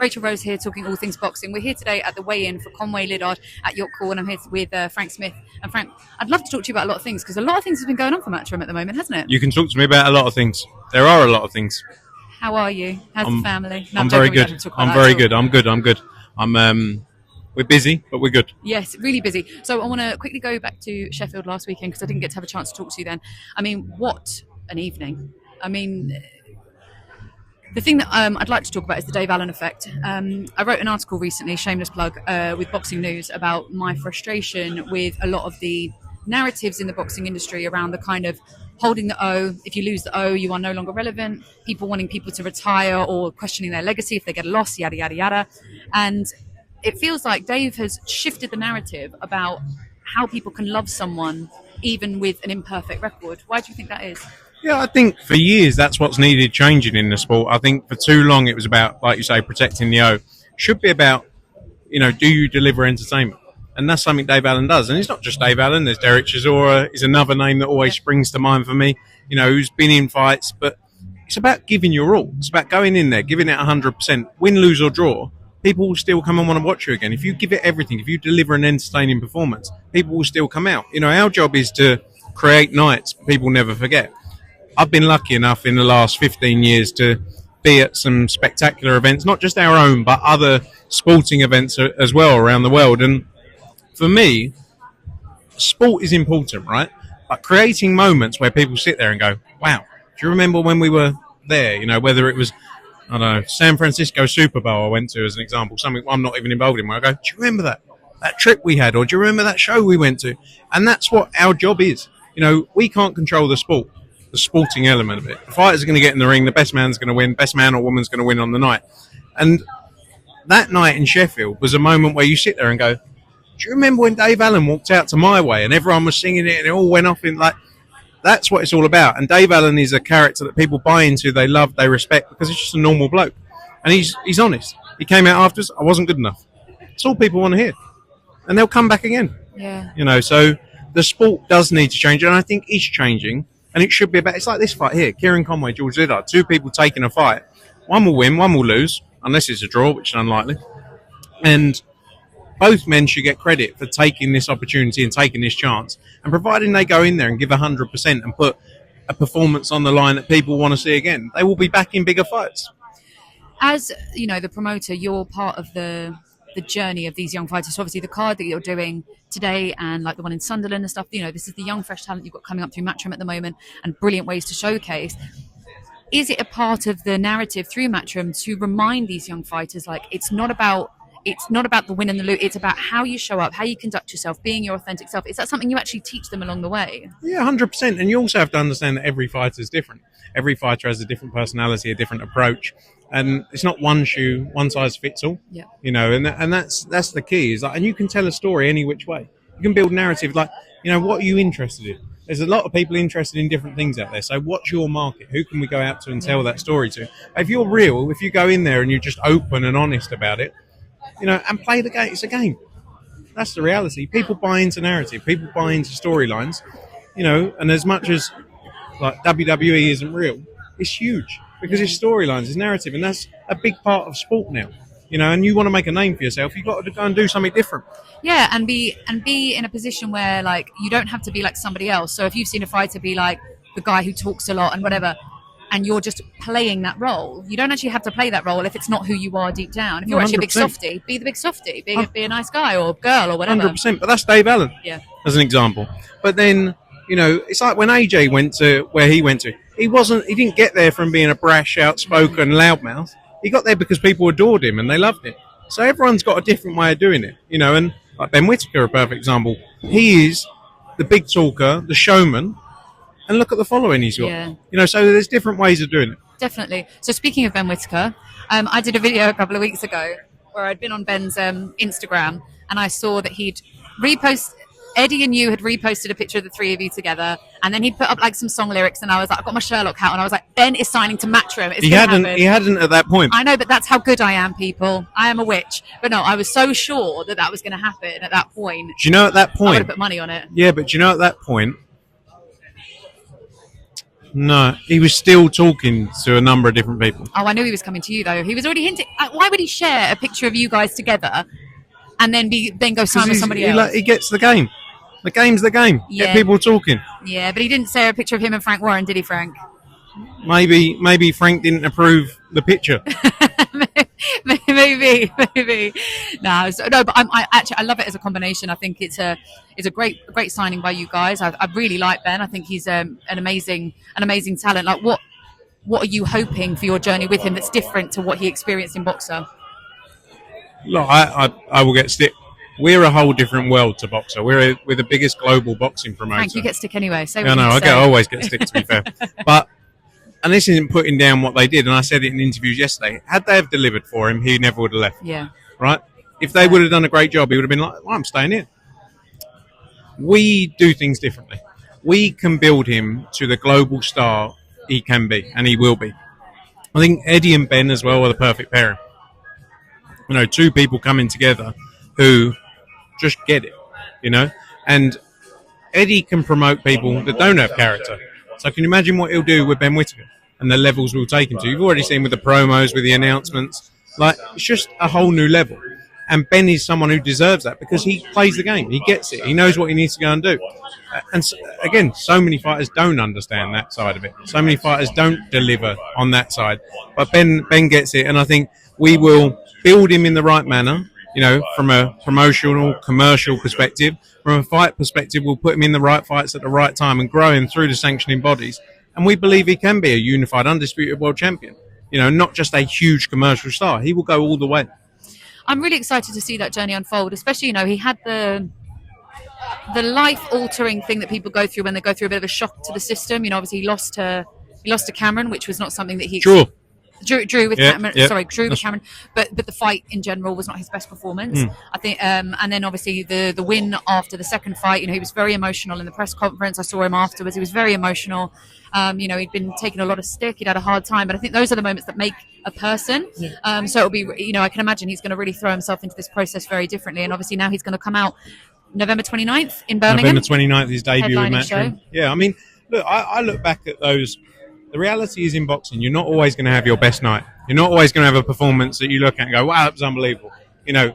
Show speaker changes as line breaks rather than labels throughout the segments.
Rachel Rose here, talking all things boxing. We're here today at the weigh-in for Conway Liddard at York Hall, and I'm here with Frank Smith. And Frank, I'd love to talk to you about a lot of things, because a lot of things have been going on for Matchroom at the moment, hasn't it?
You can talk to me about a lot of things. There are a lot of things.
How are you? How's the family? No,
I'm very good. I'm very good. I'm good. We're busy, but we're good.
Yes, really busy. So I want to quickly go back to Sheffield last weekend, because I didn't get to have a chance to talk to you then. I mean, what an evening. I mean, the thing that I'd like to talk about is the Dave Allen effect. I wrote an article recently, shameless plug, with Boxing News about my frustration with a lot of the narratives in the boxing industry around the kind of holding the O. If you lose the O, you are no longer relevant. People wanting people to retire or questioning their legacy if they get a loss, yada, yada, yada. And it feels like Dave has shifted the narrative about how people can love someone even with an imperfect record. Why do you think that is?
Yeah, I think for years that's what's needed changing in the sport. I think for too long it was about, like you say, protecting the O. It should be about, do you deliver entertainment? And that's something Dave Allen does. And it's not just Dave Allen. There's Derek Chisora is another name that always springs to mind for me, who's been in fights. But it's about giving your all. It's about going in there, giving it 100%, win, lose or draw. People will still come and want to watch you again. If you give it everything, if you deliver an entertaining performance, people will still come out. Our job is to create nights people never forget. I've been lucky enough in the last 15 years to be at some spectacular events, not just our own, but other sporting events as well around the world. And for me, sport is important, right? But creating moments where people sit there and go, wow, do you remember when we were there? Whether it was, I don't know, San Francisco Super Bowl I went to as an example, something I'm not even involved in, where I go, do you remember that trip we had? Or do you remember that show we went to? And that's what our job is. We can't control the sport, the sporting element of it. The fighters are going to get in the ring, the best man's going to win, best man or woman's going to win on the night. And that night in Sheffield was a moment where you sit there and go, do you remember when Dave Allen walked out to My Way and everyone was singing it and it all went off in like... That's what it's all about. And Dave Allen is a character that people buy into, they love, they respect, because he's just a normal bloke. And he's honest. He came out after us, I wasn't good enough. It's all people want to hear. And they'll come back again.
Yeah.
So the sport does need to change, and I think it's changing. And it should be about, it's like this fight here, Kieran Conway, George Liddard, two people taking a fight. One will win, one will lose, unless it's a draw, which is unlikely. And both men should get credit for taking this opportunity and taking this chance. And providing they go in there and give 100% and put a performance on the line that people want to see again, they will be back in bigger fights.
As, the promoter, you're part of the journey of these young fighters. So obviously the card that you're doing today and like the one in Sunderland and stuff, this is the young, fresh talent you've got coming up through Matchroom at the moment and brilliant ways to showcase. Is it a part of the narrative through Matchroom to remind these young fighters, like, it's not about the win and the loot, it's about how you show up, how you conduct yourself, being your authentic self? Is that something you actually teach them along the way?
Yeah, 100%. And you also have to understand that every fighter is different. Every fighter has a different personality, a different approach. And it's not one size fits all.
Yeah.
And that's the key. Is like, and you can tell a story any which way. You can build narrative like, what are you interested in? There's a lot of people interested in different things out there. So what's your market? Who can we go out to and tell that story to? If you're real, if you go in there and you're just open and honest about it, and play the game. It's a game. That's the reality. People buy into narrative. People buy into storylines. And as much as like WWE isn't real, it's huge because it's storylines, it's narrative, and that's a big part of sport now. And you want to make a name for yourself, you've got to go and do something different.
Yeah, and be in a position where like you don't have to be like somebody else. So if you've seen a fighter be like the guy who talks a lot and whatever, and you're just playing that role, you don't actually have to play that role if it's not who you are deep down. If you're actually a big softie, be the big softie, be a nice guy or girl or whatever.
100%, but that's Dave Allen, as an example. But then, it's like when AJ went to where he went to, he didn't get there from being a brash, outspoken loudmouth. He got there because people adored him and they loved him. So everyone's got a different way of doing it, and like Ben Whittaker, a perfect example. He is the big talker, the showman, and look at the following he's got.
Yeah.
So there's different ways of doing it.
Definitely. So speaking of Ben Whittaker, I did a video a couple of weeks ago where I'd been on Ben's Instagram, and I saw that Eddie and you had reposted a picture of the three of you together, and then he'd put up like some song lyrics, and I was like, I got my Sherlock hat, and I was like, Ben is signing to Matchroom. He
hadn't at that point.
I know, but that's how good I am, people. I am a witch. But no, I was so sure that was going to happen at that point.
Do you know at that point?
I would have put money on it.
Yeah, but do you know at that point, No, he was still talking to a number of different people.
Oh, I knew he was coming to you though. He was already hinting. Why would he share a picture of you guys together and then go sign with somebody else?
He gets the game. The game's the game.
Yeah.
Get people talking.
Yeah, but he didn't share a picture of him and Frank Warren, did he, Frank?
Maybe Frank didn't approve the picture.
maybe. No, but I love it as a combination. I think it's a great signing by you guys. I really like Ben. I think he's an amazing talent. Like, what are you hoping for your journey with him that's different to what he experienced in Boxer?
Look, I will get stick. We're a whole different world to Boxer. We're the biggest global boxing promoter.
Frank, you get stick anyway. Say
I know. I always get stick, to be fair. But, and this isn't putting down what they did, and I said it in interviews yesterday, had they have delivered for him, he never would have left.
Yeah.
Right? If they would have done a great job, he would have been like, well, I'm staying here. We do things differently. We can build him to the global star he can be, and he will be. I think Eddie and Ben as well are the perfect pairing. You know, two people coming together who just get it, you know? And Eddie can promote people that don't have character. So can you imagine what he'll do with Ben Whittaker and the levels we'll take him to? You've already seen with the promos, with the announcements. Like, it's just a whole new level. And Ben is someone who deserves that because he plays the game. He gets it. He knows what he needs to go and do. And so, again, so many fighters don't understand that side of it. So many fighters don't deliver on that side. But Ben gets it. And I think we will build him in the right manner. You know, from a promotional, commercial perspective, from a fight perspective, we'll put him in the right fights at the right time and grow him through the sanctioning bodies. And we believe he can be a unified, undisputed world champion. You know, not just a huge commercial star. He will go all the way.
I'm really excited to see that journey unfold, especially, you know, he had the life-altering thing that people go through when they go through a bit of a shock to the system. You know, obviously he lost to Cameron, which was not something that he... Drew with Cameron. Yeah. Sorry, Drew with Cameron. But the fight in general was not his best performance. I think. And then obviously the win after the second fight. You know, he was very emotional in the press conference. I saw him afterwards. He was very emotional. You know, he'd been taking a lot of stick. He'd had a hard time. But I think those are the moments that make a person. So it'll be. You know, I can imagine he's going to really throw himself into this process very differently. And obviously now he's going to come out November 29th in Birmingham.
November 29th, his debut with Matchroom. Yeah, I mean, look, I look back at those. The reality is in boxing, you're not always going to have your best night. You're not always going to have a performance that you look at and go, wow, that was unbelievable. You know,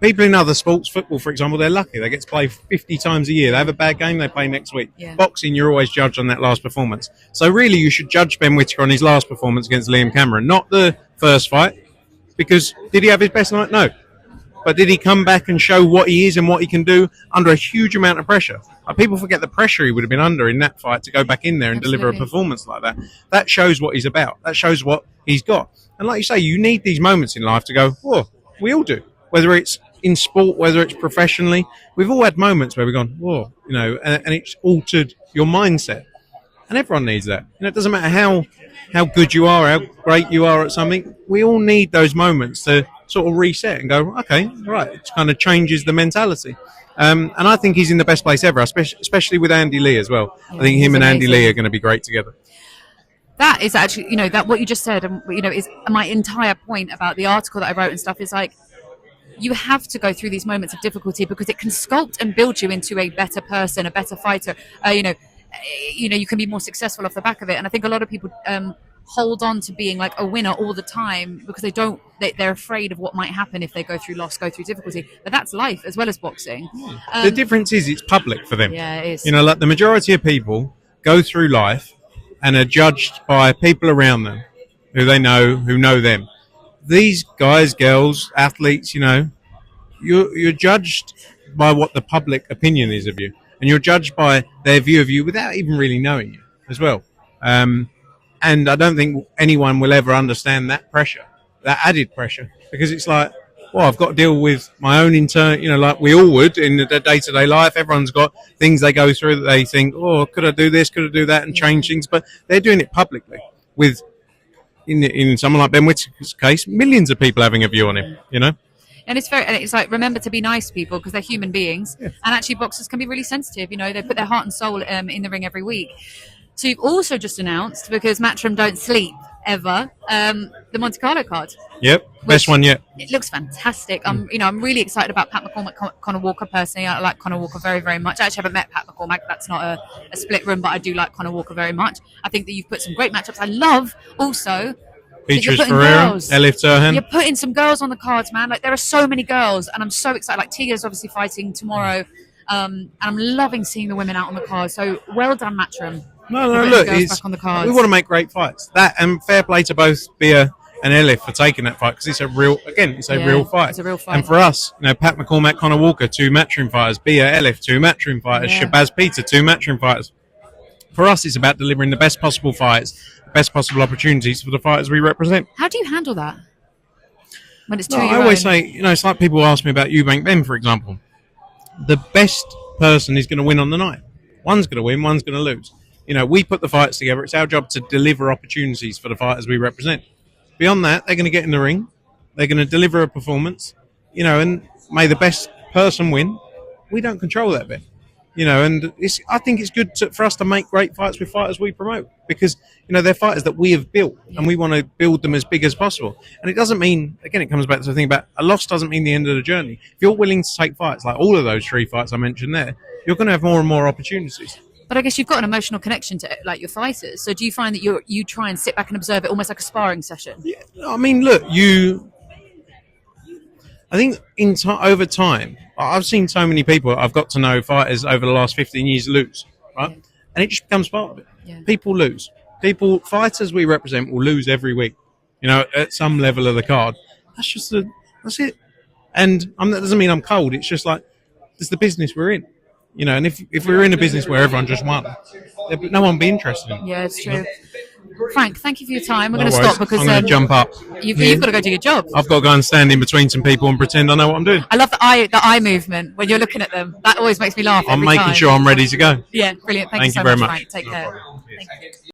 people in other sports, football, for example, they're lucky. They get to play 50 times a year. They have a bad game, they play next week. Yeah. Boxing, you're always judged on that last performance. So really, you should judge Ben Whittaker on his last performance against Liam Cameron, not the first fight. Because did he have his best night? No. But did he come back and show what he is and what he can do under a huge amount of pressure? People forget the pressure he would have been under in that fight to go back in there and deliver a performance like that. That shows what he's about. That shows what he's got. And like you say, you need these moments in life to go, whoa, we all do. Whether it's in sport, whether it's professionally. We've all had moments where we've gone, whoa, you know, and it's altered your mindset. And everyone needs that. You know, it doesn't matter how good you are, how great you are at something. We all need those moments to sort of reset and go, okay, right. It kind of changes the mentality. And I think he's in the best place ever, especially with Andy Lee as well. Yeah, I think him and Andy Lee are going to be great together. That is actually, you know, that what you just said, you know, is my entire point about the article that I wrote and stuff is like, you have to go through these moments of difficulty because it can sculpt and build you into a better person, a better fighter. You know, you can be more successful off the back of it. And I think a lot of people hold on to being like a winner all the time because they're afraid of what might happen if they go through loss, go through difficulty. But that's life as well as boxing. The difference is it's public for them.
Yeah, it is.
You know, like the majority of people go through life and are judged by people around them who they know, who know them. These guys, girls, athletes, you know, you're judged by what the public opinion is of you. And you're judged by their view of you without even really knowing you as well. And I don't think anyone will ever understand that pressure, that added pressure, because it's like, well, I've got to deal with my own internal, you know, like we all would in the day-to-day life. Everyone's got things they go through that they think, oh, could I do this, could I do that, and change things. But they're doing it publicly with, in someone like Ben Whittaker's case, millions of people having a view on him, you know.
And it's like, remember to be nice to people because they're human beings. Yeah. And actually boxers can be really sensitive. You know, they put their heart and soul in the ring every week. So you've also just announced, because Matchroom don't sleep, ever, the Monte Carlo card.
Yep, best one yet.
It looks fantastic. I'm really excited about Pat McCormack, Connor Walker personally. I like Connor Walker very, very much. I actually haven't met Pat McCormack. That's not a split room, but I do like Connor Walker very much. I think that you've put some great matchups. I love also
Beatrice Ferreira, Elif Turhan.
You're putting some girls on the cards, man. Like there are so many girls, and I'm so excited. Like Tia's obviously fighting tomorrow, and I'm loving seeing the women out on the cards. So well done, Matchroom.
No, look,
back on the cards.
We want to make great fights. That and fair play to both Bia and Elif for taking that fight because it's a real fight.
It's a real fight.
And for us, Pat McCormack, Connor Walker, 2 matchroom fighters. Bia, Elif, 2 matchroom fighters. Shabazz Peter, 2 matchroom fighters. For us, it's about delivering the best possible fights, the best possible opportunities for the fighters we represent.
How do you handle that when it's two?
I always say, it's like people ask me about Eubank Ben, for example. The best person is going to win on the night. One's going to win, one's going to lose. We put the fights together. It's our job to deliver opportunities for the fighters we represent. Beyond that, they're going to get in the ring. They're going to deliver a performance, and may the best person win. We don't control that bit, and I think it's good for us to make great fights with fighters we promote because, they're fighters that we have built and we want to build them as big as possible. And it doesn't mean, again, it comes back to the thing about a loss doesn't mean the end of the journey. If you're willing to take fights, like all of those 3 fights I mentioned there, you're going to have more and more opportunities.
But I guess you've got an emotional connection to like your fighters. So do you find that you try and sit back and observe it almost like a sparring session?
Yeah, I mean, look, I think over time, I've seen so many people. I've got to know fighters over the last 15 years lose, right? And it just becomes part of it. Yeah. People lose. Fighters we represent will lose every week. At some level of the card. That's it. And that doesn't mean I'm cold. It's just like it's the business we're in. And if we were in a business where everyone just won, no one would be interested in it.
Yeah, it's true. Frank, thank you for your time. We're going to stop because
I'm going to jump up.
You've got to go do your job.
I've got to go and stand in between some people and pretend I know what I'm doing.
I love the eye movement when you're looking at them. That always makes me laugh.
I'm making sure I'm ready to go.
Yeah, brilliant. Thank you so
very
much,
much.
Frank. Take care. Thank you.